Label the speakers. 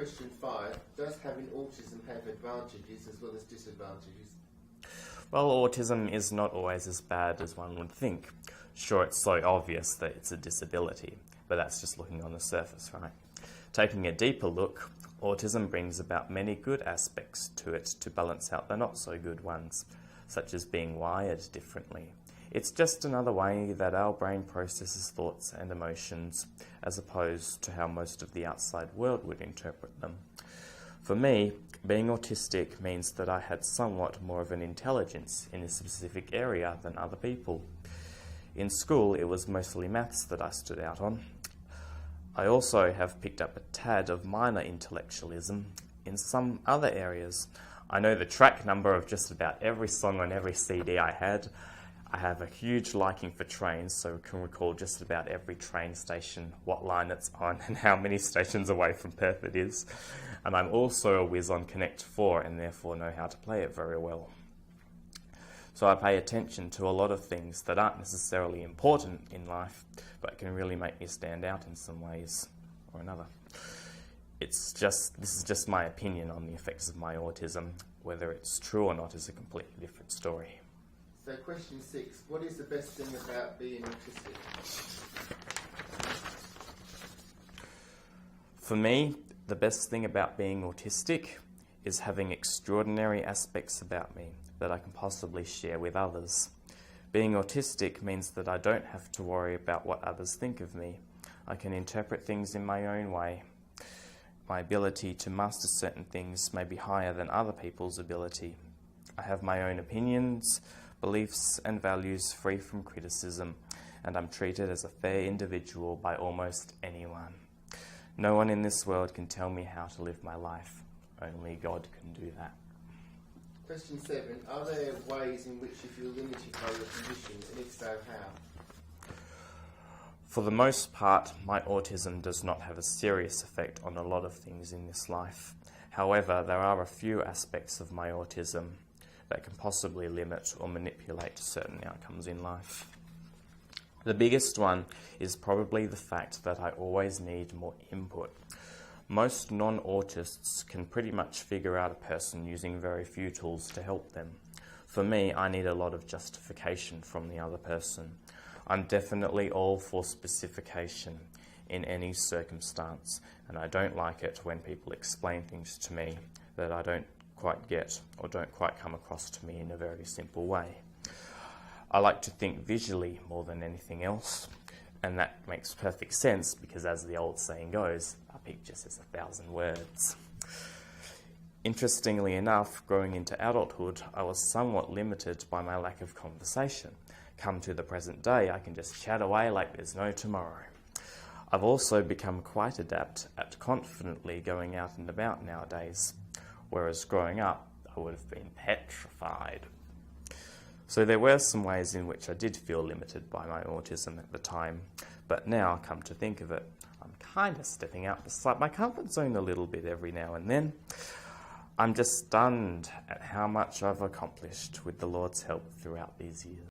Speaker 1: Question 5. Does having autism have advantages as well as disadvantages?
Speaker 2: Well, autism is not always as bad as one would think. Sure, it's so obvious that it's a disability, but that's just looking on the surface, right? Taking a deeper look, autism brings about many good aspects to it to balance out the not so good ones, such as being wired differently. It's just another way that our brain processes thoughts and emotions, as opposed to how most of the outside world would interpret them. For me, being autistic means that I had somewhat more of an intelligence in a specific area than other people. In school, it was mostly maths that I stood out on. I also have picked up a tad of minor intellectualism in some other areas. I know the track number of just about every song on every CD I had. I have a huge liking for trains, so I can recall just about every train station, what line it's on, and how many stations away from Perth it is. And I'm also a whiz on Connect 4 and therefore know how to play it very well. So I pay attention to a lot of things that aren't necessarily important in life, but can really make me stand out in some ways or another. This is just my opinion on the effects of my autism. Whether it's true or not is a completely different story.
Speaker 1: So question 6, what is the best thing about being autistic?
Speaker 2: For me, the best thing about being autistic is having extraordinary aspects about me that I can possibly share with others. Being autistic means that I don't have to worry about what others think of me. I can interpret things in my own way. My ability to master certain things may be higher than other people's ability. I have my own opinions, beliefs and values free from criticism, and I'm treated as a fair individual by almost anyone. No one in this world can tell me how to live my life. Only God can do that.
Speaker 1: Question 7. Are there ways in which you feel limited by your condition, and if so, how?
Speaker 2: For the most part, my autism does not have a serious effect on a lot of things in this life. However, there are a few aspects of my autism that can possibly limit or manipulate certain outcomes in life. The biggest one is probably the fact that I always need more input. Most non-autists can pretty much figure out a person using very few tools to help them. For me, I need a lot of justification from the other person. I'm definitely all for specification in any circumstance, and I don't like it when people explain things to me that I don't quite get or don't quite come across to me in a very simple way. I like to think visually more than anything else, and that makes perfect sense because, as the old saying goes, a picture says 1,000 words. Interestingly enough, growing into adulthood, I was somewhat limited by my lack of conversation. Come to the present day, I can just chat away like there's no tomorrow. I've also become quite adept at confidently going out and about nowadays, whereas growing up, I would have been petrified. So there were some ways in which I did feel limited by my autism at the time, but now, come to think of it, I'm kind of stepping outside my comfort zone a little bit every now and then. I'm just stunned at how much I've accomplished with the Lord's help throughout these years.